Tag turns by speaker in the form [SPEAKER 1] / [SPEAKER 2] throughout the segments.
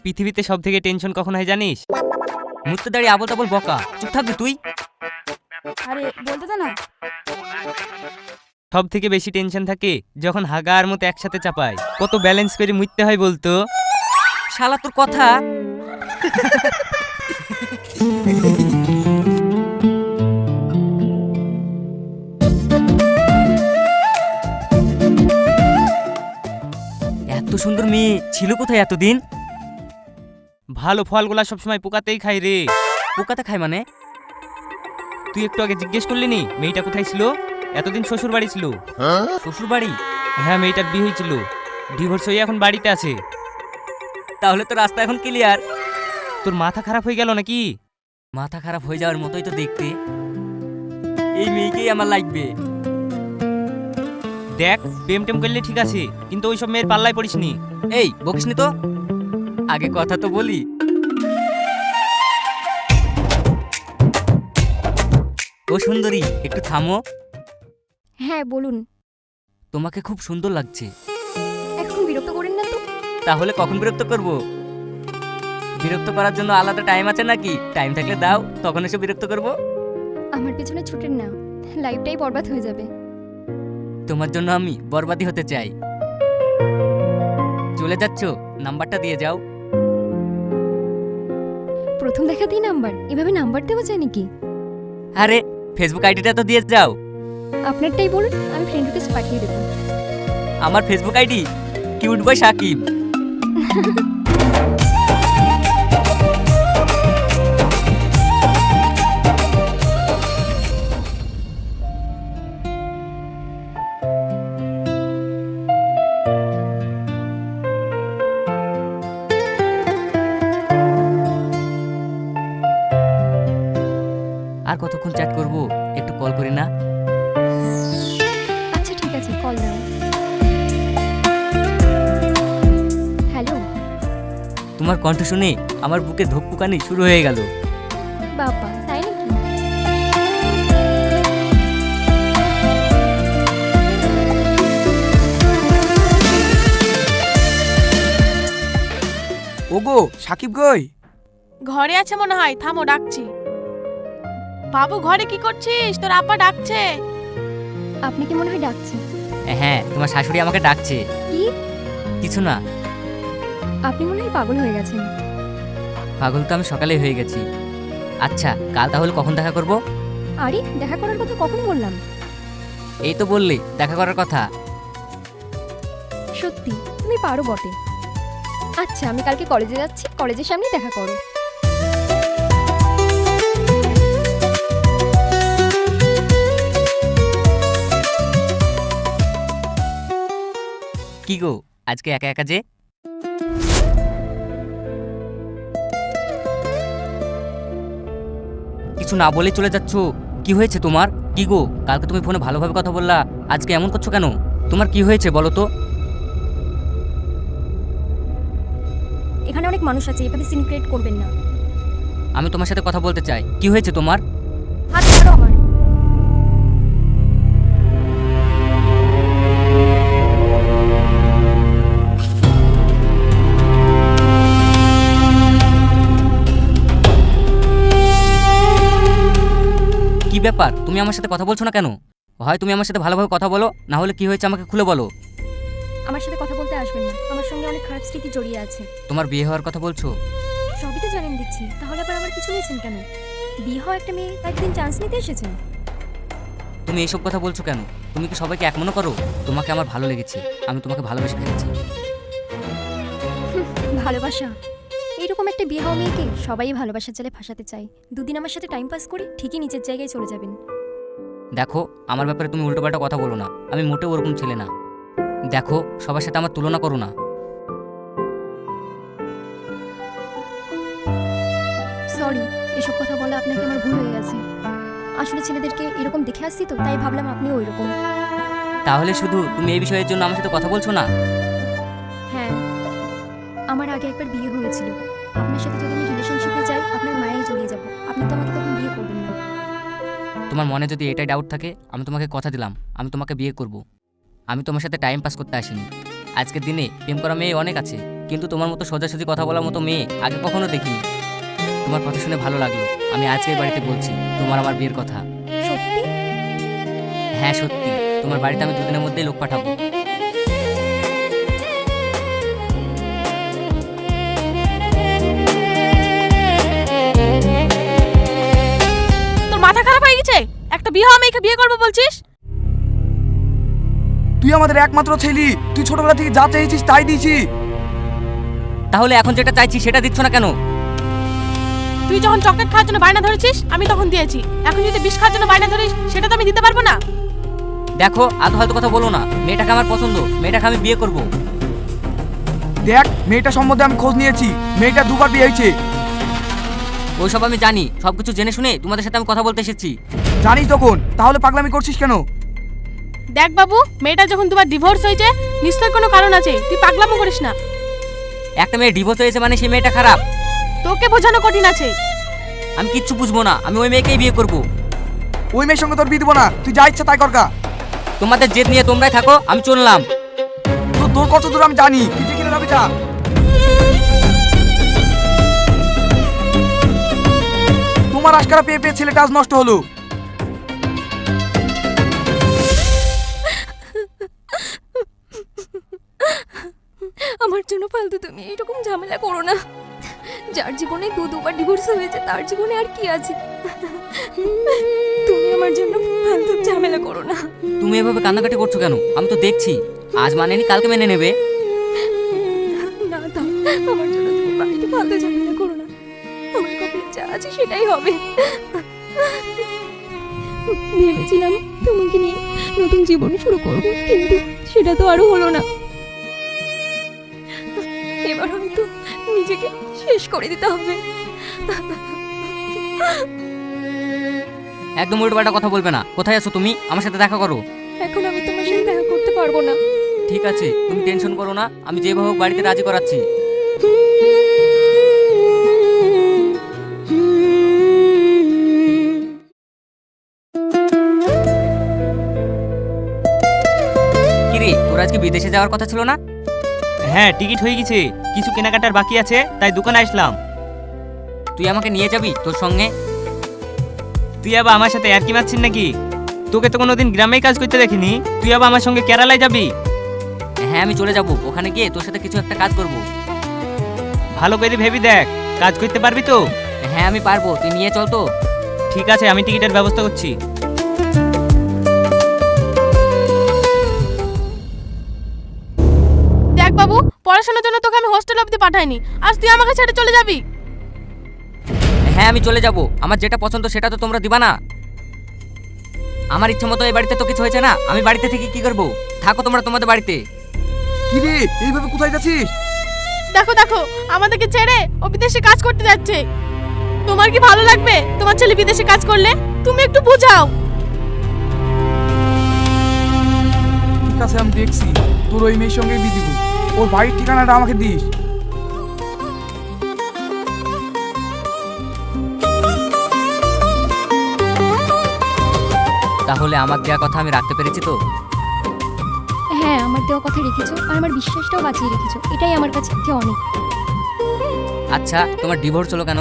[SPEAKER 1] পৃথিবীতে সব থেকে টেনশন কখন হয় জানিস? মুখতে দাঁড়িয়ে আবল তাবল বকা, চুপ থাকবি তুই।
[SPEAKER 2] আরে বলতে দে না।
[SPEAKER 1] সব থেকে বেশি টেনশন থাকে যখন হাগা আর মতো একসাথে চাপায়, কত ব্যালেন্স করে মুততে হয় বলতো। শালা তোর কথা। এত সুন্দর মেয়ে ছিল কোথায় এতদিন? ভালো ফলগুলা সবসময় পোকাতেই খাই রে। পোকাতে খায় মানে? তুই একটু আগে জিজ্ঞেস করলি নি মেয়েটা কোথায় ছিল? এতদিন শ্বশুর বাড়ি ছিল। শ্বশুর বাড়ি? হ্যাঁ, মেয়েটার বিয়ে হয়েছিল, ডিভোর্স হয়ে এখন বাড়িতে আছে। তাহলে তো রাস্তা এখন ক্লিয়ার। তোর মাথা খারাপ হয়ে গেল নাকি? মাথা খারাপ হয়ে যাওয়ার মতোই তো দেখতে। এই মেয়েকেই আমার লাগবে। দেখ, প্রেম টেম করলে ঠিক আছে, কিন্তু ওইসব মেয়ের পাল্লায় পড়িস নি। এই বকিস নি তো, আগে কথা তো বলি। ও সুন্দরী, একটু থামো।
[SPEAKER 2] হ্যাঁ বলুন।
[SPEAKER 1] তোমাকে খুব সুন্দর লাগছে।
[SPEAKER 2] এখন বিরক্ত করেন না তো।
[SPEAKER 1] তাহলে কখন বিরক্ত করব? বিরক্ত করার জন্য আলাদা টাইম আছে নাকি? টাইম থাকলে দাও, তখন এসে বিরক্ত করব।
[SPEAKER 2] আমার পেছনে ছুটেন না, লাইফটাই বরবাদ হয়ে যাবে।
[SPEAKER 1] তোমার জন্য আমি বরবাদি হতে চাই। চলে যাচ্ছ? নাম্বারটা দিয়ে যাও।
[SPEAKER 2] প্রথম দেখাতেই নাম্বার? এভাবে নাম্বার দেওয়া যায় নাকি?
[SPEAKER 1] আরে ফেসবুক আইডিটা তো দিয়ে যাও।
[SPEAKER 2] আপনারটাই বলুন, আমি ফ্রেন্ড রিকোয়েস্ট পাঠিয়ে দেবো।
[SPEAKER 1] আমার Facebook ID cute boy Sakib. আর কতক্ষণ চ্যাট করব? একটু কল করি না?
[SPEAKER 2] আচ্ছা ঠিক আছে, কল দাও। হ্যালো।
[SPEAKER 1] তোমার কণ্ঠ শুনে আমার বুকে ধুকপুকানি শুরু হয়ে গেল।
[SPEAKER 2] বাবা, তাই নাকি?
[SPEAKER 3] ওগো সাকিব গই।
[SPEAKER 4] ঘরে আছে মনে হয়, থামো ডাকছি। বাবু ঘরে কি করছিস? তোর আপা ডাকছে।
[SPEAKER 2] আপনাকে মনে হয় ডাকছে।
[SPEAKER 1] হ্যাঁ, তোমার শাশুড়ি আমাকে ডাকছে।
[SPEAKER 2] কি?
[SPEAKER 1] কিছু না।
[SPEAKER 2] আপনি মনে হয় পাগল হয়ে গেছেন।
[SPEAKER 1] পাগল তো আমি সকালেই হয়ে গেছি। আচ্ছা, কাল তাহলে কখন দেখা করব?
[SPEAKER 2] আরে দেখা করার কথা কখন বললাম?
[SPEAKER 1] এই তো বললে দেখা করার কথা।
[SPEAKER 2] সত্যি তুমি পারো বটে। আচ্ছা, আমি কালকে কলেজে যাচ্ছি, কলেজের সামনে দেখা করো।
[SPEAKER 1] কি গো, আজকে একা একা যে? কিছু না বলে চলে যাচ্ছ? কি হয়েছে তোমার? কি গো, কালকে তুমি ফোনে ভালোভাবে কথা বললা, আজকে এমন করছো কেন? তোমার কি হয়েছে বলো তো?
[SPEAKER 2] এখানে অনেক মানুষ আছে, এভাবে সিন ক্রিয়েট করবেন না।
[SPEAKER 1] আমি তোমার সাথে কথা বলতে চাই। কি হয়েছে তোমার?
[SPEAKER 2] হাত ছাড়ো আমার।
[SPEAKER 1] কি ব্যাপার, তুমি আমার সাথে কথা বলছো না কেন? হয় তুমি আমার সাথে ভালোভাবে কথা বলো, না হলে কি হয়েছে আমাকে খুলে বলো।
[SPEAKER 2] আমার সাথে কথা বলতে আসবেন না, আমার সঙ্গে অনেক খারাপ স্মৃতি জড়িয়ে আছে।
[SPEAKER 1] তোমার বিয়ে হওয়ার কথা বলছো?
[SPEAKER 2] সবই তো জানেন দিচ্ছি, তাহলে আবার আমার কিছু নিয়েছেন কেন? বিয়ে হওয়া একটা মেয়ে, তাই একদিন চান্স নিতে এসেছেন।
[SPEAKER 1] তুমি এইসব কথা বলছো কেন? তুমি কি সবাইকে এক মনে করো? তোমাকে আমার ভালো লেগেছে, আমি তোমাকে ভালোবেসে ফেলেছি।
[SPEAKER 2] ভালোবাসা? এইরকম একটা বিয়ে হওয়া মেয়েকে সবাই ভালোবাসার জালে ফাঁসাতে চায়। দুদিন আমার সাথে টাইম পাস করে ঠিকই নিচের জায়গায় চলে যাবেন।
[SPEAKER 1] দেখো, আমার ব্যাপারে তুমি উল্টোপাল্টা কথা বলো না, আমি মোটেও ওরকম ছেলে না। দেখো, সবার সাথে আমার তুলনা করো না।
[SPEAKER 2] সরি, এসব কথা বলা আপনাকে আমার ভুল হয়ে গেছে। আসলে ছেলেদেরকে এরকম দেখে আসছি তো, তাই ভাবলাম আপনিও ওইরকম।
[SPEAKER 1] তাহলে শুধু তুমি এই বিষয়ের জন্য আমার সাথে কথা বলছো না?
[SPEAKER 2] হ্যাঁ, আমার আগে একবার বিয়ে হয়েছিল। আপনার সাথে যদি আমি রিলেশনশিপে যাই, আপনার মায়েই জড়িয়ে যাব। আপনি তো আমাকে তখন বিয়ে করবেন না।
[SPEAKER 1] তোমার মনে যদি এটাই ডাউট থাকে, আমি তোমাকে কথা দিলাম আমি তোমাকে বিয়ে করব। আমি তোমার সাথে টাইম পাস করতে আসিনি। আজকের দিনে প্রেম করা মেয়ে অনেক আছে, কিন্তু তোমার মতো সোজাসুজি কথা বলার মতো মেয়ে আগে কখনো দেখিনি। তোমার কথা শুনে ভালো লাগলো। আমি আজকে বাড়িতে বলছি তোমার আমার বিয়ের কথা।
[SPEAKER 2] সত্যি?
[SPEAKER 1] হ্যাঁ সত্যি, তোমার বাড়িতে আমি দুদিনের মধ্যেই লোক পাঠাবো।
[SPEAKER 4] তোর মাথা খারাপ হয়ে গেছে? একটা বিয়ে হওয়া মেয়েকে বিয়ে করবো বলছিস?
[SPEAKER 3] তুই আমাদের একমাত্র ছেলে, তুই ছোটবেলা থেকে যা চেয়েছিস তাই দিয়েছি।
[SPEAKER 1] তাহলে এখন যেটা চাইছি সেটা দিচ্ছ না কেন?
[SPEAKER 4] তুই যখন চকলেট খাওয়ার জন্য বায়না ধরেছিস আমি তখন দিয়েছি, এখন যদি বিষ খাওয়ার জন্য বায়না ধরিস সেটা তো আমি দিতে পারবো না।
[SPEAKER 1] দেখো আধো ফালতু কথা বলো না, মেয়েটাকে আমার পছন্দ, মেয়েটাকে আমি বিয়ে করব।
[SPEAKER 3] দেখ, মেয়েটা সম্বন্ধে আমি খোঁজ নিয়েছি, মেয়েটা দুবার বিয়ে হয়েছে।
[SPEAKER 1] ওইসব আমি জানি, সবকিছু জেনে শুনে তোমাদের সাথে আমি কথা বলতে এসেছি।
[SPEAKER 3] জানিস তখন, তাহলে পাগলামি করছিস কেন?
[SPEAKER 4] দেখ বাবু, মেয়েটা যখন দুবার ডিভোর্স হয়েছে নিশ্চয়ই কোনো কারণ আছে, তুই পাগলামো করিস না।
[SPEAKER 1] একটা মেয়ে ডিভোর্স হয়েছে মানে সেই মেয়েটা খারাপ?
[SPEAKER 4] তোকে বোঝানো কঠিন আছে।
[SPEAKER 1] আমি কিচ্ছু বুঝবো না, আমি ওই মেয়েকেই বিয়ে করব।
[SPEAKER 3] ওই মেয়ের সঙ্গে তোর বিয়ে দেবো না, তুই যা ইচ্ছা তাই করকা।
[SPEAKER 1] তোমাদের জেদ নিয়ে তোমরাই থাকো, আমি চললাম।
[SPEAKER 3] তোর কত দূর আমি জানি, তুই যেখানে যাবি যা। তোমার আজকারা পেয়ে পেয়ে ছেলেটা আজ নষ্ট হলো।
[SPEAKER 2] আমার জন্য ফালতু তুমি এরকম ঝামেলা করো না। যার জীবনে দুবার ডিভোর্স হয়েছে তার জীবনে আর কি আছে? তুমি আমার জন্য ফালতু ঝামেলা করো না।
[SPEAKER 1] তুমি এভাবে কান্নাকাটি করছো কেন? আমি তো দেখছি আজ মানেনি কালকে মেনে নেবে।
[SPEAKER 2] না দাও, আমার জন্য তুমি বাড়িতে ফালতু ঝামেলা করো না। আমার কপালে যা আছে সেটাই হবে। ভেবেছিলাম তোমাকে নিয়ে নতুন জীবন শুরু করব, কিন্তু সেটা তো আরো হলো না। এবার হয়তো নিজেকে শেষ করে দিতে হবে।
[SPEAKER 1] একদম উল্টোপাল্টা কথা বলবে না। কোথায় আছো তুমি? আমার সাথে দেখা করো।
[SPEAKER 2] এখন আমি তোমার সাথে দেখা করতে পারবো না।
[SPEAKER 1] ঠিক আছে, তুমি টেনশন করো না, আমি যেভাবে হোক বাড়িতে রাজি করাচ্ছি। কিরে, তোর আজকে বিদেশে যাওয়ার কথা ছিল না?
[SPEAKER 5] হ্যাঁ, টিকিট হয়ে গেছে, কিছু কেনাকাটার বাকি আছে তাই দোকানে আসলাম।
[SPEAKER 1] তুই আমাকে নিয়ে যাবি তোর সঙ্গে?
[SPEAKER 5] তুই আবার আমার সাথে আর কি মারছিস নাকি? তোকে তো কোনোদিন গ্রামেই কাজ করতে দেখিনি, তুই আবার আমার সঙ্গে কেরালায় যাবি?
[SPEAKER 1] হ্যাঁ আমি চলে যাব, ওখানে গিয়ে তোর সাথে কিছু একটা কাজ করব।
[SPEAKER 5] ভালো করে ভেবি দেখ, কাজ করতে পারবি তো?
[SPEAKER 1] হ্যাঁ আমি পারবো, তুই নিয়ে চল তো।
[SPEAKER 5] ঠিক আছে, আমি টিকিটের ব্যবস্থা করছি।
[SPEAKER 4] দেখ বাবু, পড়াশোনার জন্য তোকে আমি হোস্টেল অবধি পাঠাইনি, আজ তুই আমাকে ছেড়ে চলে যাবি?
[SPEAKER 1] হ্যাঁ আমি চলে যাব, আমার যেটা পছন্দ সেটা তো তোমরা দিবা না? আমার ইচ্ছে মতো এই বাড়িতে তো কিছু হয়েছে না, আমি বাড়িতে থেকে কি করব? থাকো তোমরা তোমাদের বাড়িতে।
[SPEAKER 3] কি রে, এইভাবে কোথায় যাচ্ছিস?
[SPEAKER 4] দেখো দেখো, আমাদেরকে ছেড়ে ও বিদেশে কাজ করতে যাচ্ছে। তোমার কি ভালো লাগবে তোমার ছেলে বিদেশে কাজ করলে? তুমি একটু বোঝাও।
[SPEAKER 3] ঠিক আছে, আমি দেখছি, তোর ওই মেয়ের সঙ্গে বিয়ে দিব। ওর বাড়ির ঠিকানাটা আমাকে দিস।
[SPEAKER 1] তাহলে আমার দেওয়া কথা আমি রাখতে পেরেছি তো?
[SPEAKER 2] হ্যাঁ, আমার দেওয়া কথা রেখেছো আর আমার বিশ্বাসটাও বাঁচিয়ে রেখেছো, এটাই আমার কাছে অনেক।
[SPEAKER 1] আচ্ছা, তোমার ডিভোর্স হলো কেন?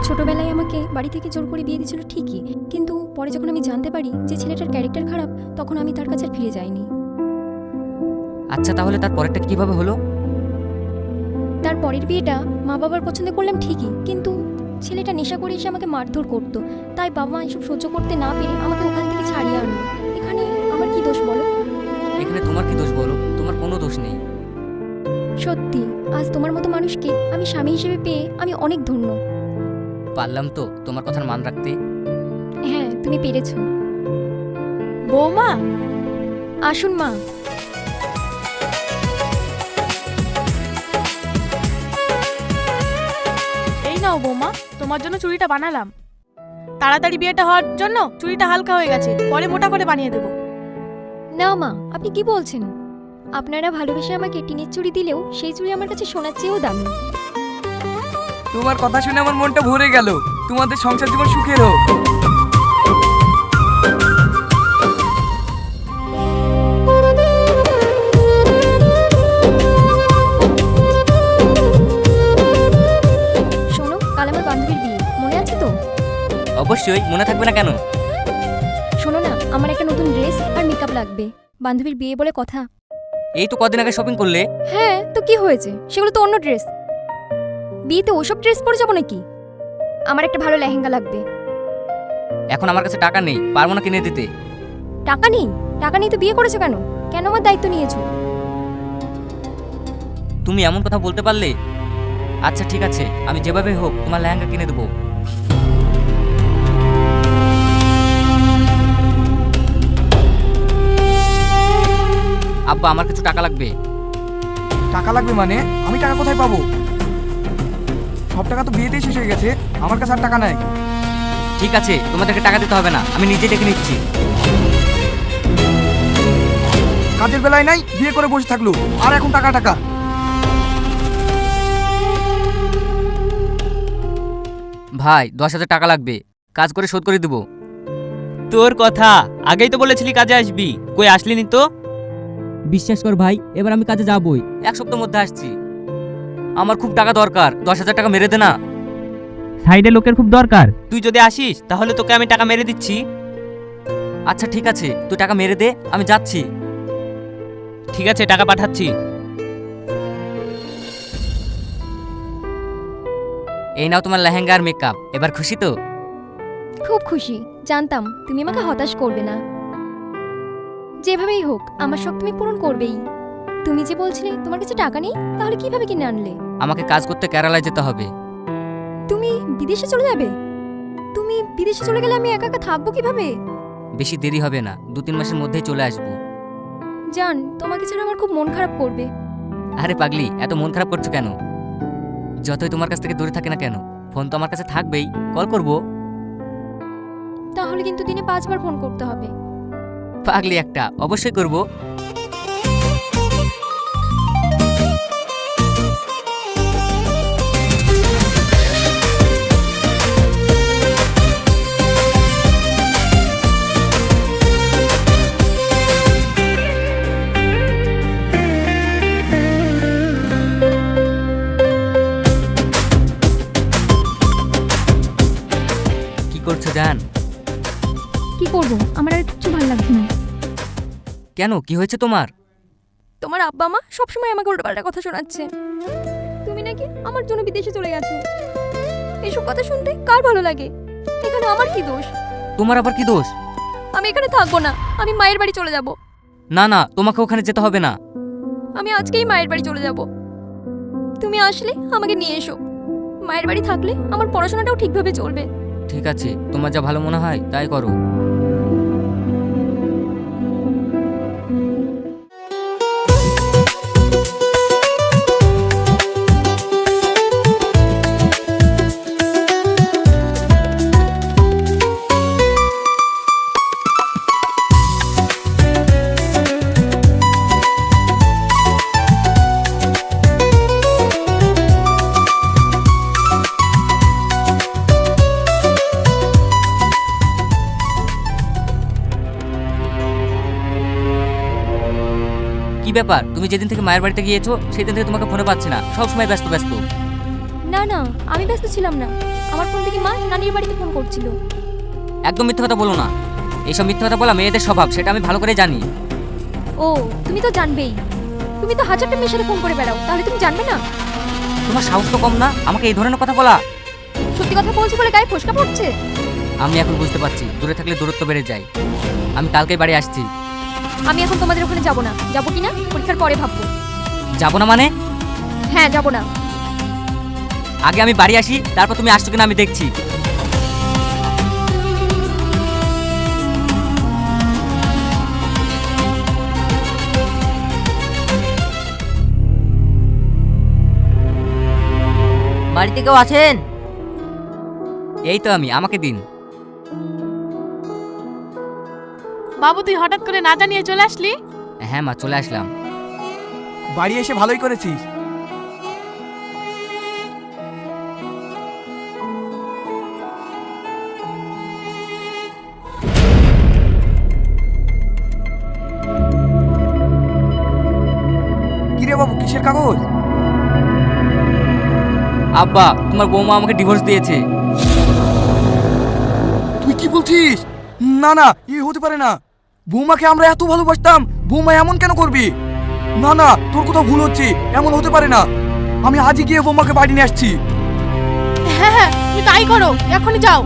[SPEAKER 2] ছোটবেলায় আমাকে বাড়ি থেকে জোর করে বিয়ে দিয়েছিল ঠিকই, কিন্তু পরে যখন আমি জানতে পারি যে ছেলেটার ক্যারেক্টার খারাপ, তখন আমি তার কাছে আর ফিরে যাইনি।
[SPEAKER 1] আচ্ছা তাহলে তার পরেরটা কিভাবে হলো?
[SPEAKER 2] তার পরের বিয়েটা মা বাবার পছন্দ করলাম ঠিকই, কিন্তু ছেলেটা নেশা করে এসে আমাকে মারধর করতো, তাই বাবা মা এসব সহ্য করতে না পেরে আমাকে ওখান থেকে ছাড়িয়ে আনলো। এখানে আমার কি দোষ বলো?
[SPEAKER 1] এখানে তোমার কি দোষ বলো? তোমার কোনো দোষ নেই।
[SPEAKER 2] সত্যি, আজ তোমার মতো মানুষকে আমি স্বামী হিসেবে পেয়ে আমি অনেক ধন্য।
[SPEAKER 1] পারলাম তো তোমার কথার মান রাখতে।
[SPEAKER 2] হ্যাঁ, তুমি পেরেছো।
[SPEAKER 4] বৌমা,
[SPEAKER 2] আসুন মা।
[SPEAKER 4] এই নাও বৌমা, তোমার জন্য চুড়িটা বানালাম। তাড়াতাড়ি বিয়েটা হওয়ার জন্য চুড়িটা হালকা হয়ে গেছে, পরে মোটা করে বানিয়ে দেবো।
[SPEAKER 2] না মা, আপনি কি বলছেন? আপনারা ভালোবেসে আমাকে টিনের চুড়ি দিলেও সেই চুড়ি আমার কাছে সোনার চেয়েও দামি।
[SPEAKER 3] তোমার কথা শুনে আমার মনটা ভরে গেল। তোমাদের সংসার জীবন সুখের হোক।
[SPEAKER 1] অবশ্যই, মনে থাকবে না কেন?
[SPEAKER 2] শোনো না, আমার একটা নতুন ড্রেস আর মেকআপ লাগবে। বান্ধবীর বিয়ে বলে কথা।
[SPEAKER 1] এই তো কদিন আগে শপিং করলে।
[SPEAKER 2] হ্যাঁ, তো কি হয়েছে? সেগুলো তো অন্য ড্রেস। বিয়েতে ওসব ড্রেস পরে যাবো নাকি? আমার একটা ভালো লেহেঙ্গা লাগবে।
[SPEAKER 1] এখন আমার কাছে টাকা নেই, পারবো না কিনে দিতে।
[SPEAKER 2] টাকা নেই? টাকা নেই তো বিয়ে করেছো কেন? কেন আমার দায়িত্ব নিয়েছো?
[SPEAKER 1] তুমি এমন কথা বলতে পারলে? আচ্ছা ঠিক আছে, আমি যেভাবে হোক তোমার লেহেঙ্গা কিনে দেবো। আব্বা, আমার কিছু টাকা লাগবে।
[SPEAKER 3] টাকা লাগবে মানে? আমি টাকা কোথায় পাবো? সব টাকা তো বিয়েতেই শেষ হয়ে গেছে, আমার কাছে আর টাকা নাই।
[SPEAKER 1] ঠিক আছে, তোমাদেরকে টাকা দিতে হবে না, আমি নিজে ডেকে নিচ্ছি।
[SPEAKER 3] কাজের বেলায় নাই, বিয়ে করে বসে থাকলো, আর এখন টাকা টাকা।
[SPEAKER 1] ভাই 10,000 টাকা লাগবে, কাজ করে শোধ করে দেবো।
[SPEAKER 5] তোর কথা, আগেই তো বলেছিলি কাজে আসবি, কই আসলিনি তো?
[SPEAKER 1] বিশ্বাস কর ভাই, এবার আমি কাজে যাবই, 1 সপ্তাহের মধ্যে আসছি। আমার খুব টাকা দরকার, 10,000 টাকা মেরে দে না।
[SPEAKER 5] সাইডে লোকের খুব দরকার, তুই যদি আসিস তাহলে তোকে আমি টাকা মেরে দিচ্ছি।
[SPEAKER 1] আচ্ছা ঠিক আছে, তুই টাকা মেরে দে, আমি যাচ্ছি।
[SPEAKER 5] ঠিক আছে, টাকা পাঠাচ্ছি।
[SPEAKER 1] এই নাও তোমার লেহেঙ্গা আর মেকআপ, এবার খুশি তো?
[SPEAKER 2] খুব খুশি। জানতাম তুমি আমাকে হতাশ করবে না। যেভাবেই হোক আমার শখ তুমি পূরণ করবেই। তুমি যে বলছিলে তোমার কাছে টাকা নেই, তাহলে কিভাবে কিনে আনলে?
[SPEAKER 1] আমাকে কাজ করতে কেরালায় যেতে হবে।
[SPEAKER 2] তুমি বিদেশে চলে যাবে? তুমি বিদেশে চলে গেলে আমি একা একা থাকবো কিভাবে?
[SPEAKER 1] বেশি দেরি হবে না, 2-3 মাসের মধ্যেই চলে আসবো।
[SPEAKER 2] জান, তোমাকে ছাড়া আমার খুব মন খারাপ করবে।
[SPEAKER 1] আরে পাগলি, এত মন খারাপ করছো কেন? যতই তোমার কাছ থেকে দূরে থাকে না কেন, ফোন তো আমার কাছে থাকবেই, কল করব।
[SPEAKER 2] তাহলে কিন্তু দিনে 5 বার ফোন করতে হবে।
[SPEAKER 1] পাগলি একটা, অবশ্যই করব। কি করছো জান?
[SPEAKER 2] কি করব? আমার আর কিছু ভালো লাগছে না।
[SPEAKER 1] কেন, কি হয়েছে তোমার?
[SPEAKER 2] তোমার আব্বা মা সবসময় আমাকে উল্টোপাল্টা কথা শোনাচ্ছে। তুমি নাকি আমার জন্য বিদেশে চলে গেছো। এসব কথা শুনতে কার ভালো লাগে? এখানে আমার কি দোষ?
[SPEAKER 1] তোমার আবার কি দোষ?
[SPEAKER 2] আমি এখানে থাকবো না, আমি মায়ের বাড়ি চলে যাব।
[SPEAKER 1] না না, তোমাকে ওখানে যেতে হবে না।
[SPEAKER 2] আমি আজকেই মায়ের বাড়ি চলে যাব। তুমি আসলে আমাকে নিয়ে এসো। মায়ের বাড়ি থাকলে আমার পড়াশোনাটাও ঠিকভাবে চলবে।
[SPEAKER 1] ঠিক আছে, তোমার যা ভালো মনে হয় তাই করো। কি ব্যাপার, তুমি যেদিন থেকে মায়ের বাড়িতে গিয়েছো সেদিন থেকে তোমাকে ফোনে পাচ্ছি না, সবসময় ব্যস্ত ব্যস্ত।
[SPEAKER 2] না না, আমি ব্যস্ত ছিলাম না। আমার ফোন থেকে মা নানির বাড়িতে ফোন করছিল।
[SPEAKER 1] একদম মিথ্যে কথা বলো না, এইসব মিথ্যে কথা বলা মেয়েদের স্বভাব, সেটা আমি ভালো করে জানি।
[SPEAKER 2] ও, তুমি তো জানবেই। তুমি তো হাজারটা মেয়ের সাথে ফোন করে বেড়াও, তাহলে তুমি জানবে না?
[SPEAKER 1] তোমার সাহস তো কম না আমাকে এই ধরনের কথা বলা।
[SPEAKER 2] সত্যি কথা বলছি বলে গায়ে ফোসকা পড়ছে।
[SPEAKER 1] আমি এখন বুঝতে পারছি, দূরে থাকলে দূরত্ব বেড়ে যায়। আমি কালকেই বাড়ি আসছি।
[SPEAKER 2] আমি এখন তোমাদের ওখানে যাব না। যাবো কিনা পরীক্ষার পরে ভাববো।
[SPEAKER 1] যাবো না মানে?
[SPEAKER 2] হ্যাঁ, যাব না।
[SPEAKER 1] আগে আমি বাড়ি আসি, তারপর তুমি আসছো কিনা আমি দেখছি।
[SPEAKER 6] বাড়িতে কেউ আছেন?
[SPEAKER 1] এই তো আমি, আমাকে দিন।
[SPEAKER 4] বাবু, তুই হঠাৎ করে না জানিয়ে চলে আসলি?
[SPEAKER 1] হ্যাঁ মা, চলে আসলাম।
[SPEAKER 3] বাড়ি এসে ভালোই করেছিস। কিরে বাবু, কিসের কাগজ?
[SPEAKER 1] আব্বা, তোমার বৌমা আমাকে ডিভোর্স দিয়েছে।
[SPEAKER 3] তুই কি বলছিস? না না, এ হতে পারে না। বৌমাকে আমরা এত ভালোবাসতাম, বৌমা এমন কেন করবি? না না, তোর কোথাও ভুল হচ্ছে, এমন হতে পারে না। আমি আজই গিয়ে বৌমাকে বাড়ি নিয়ে আসছি।
[SPEAKER 4] হ্যাঁ হ্যাঁ, তুমি তাই করো, এখনই যাও।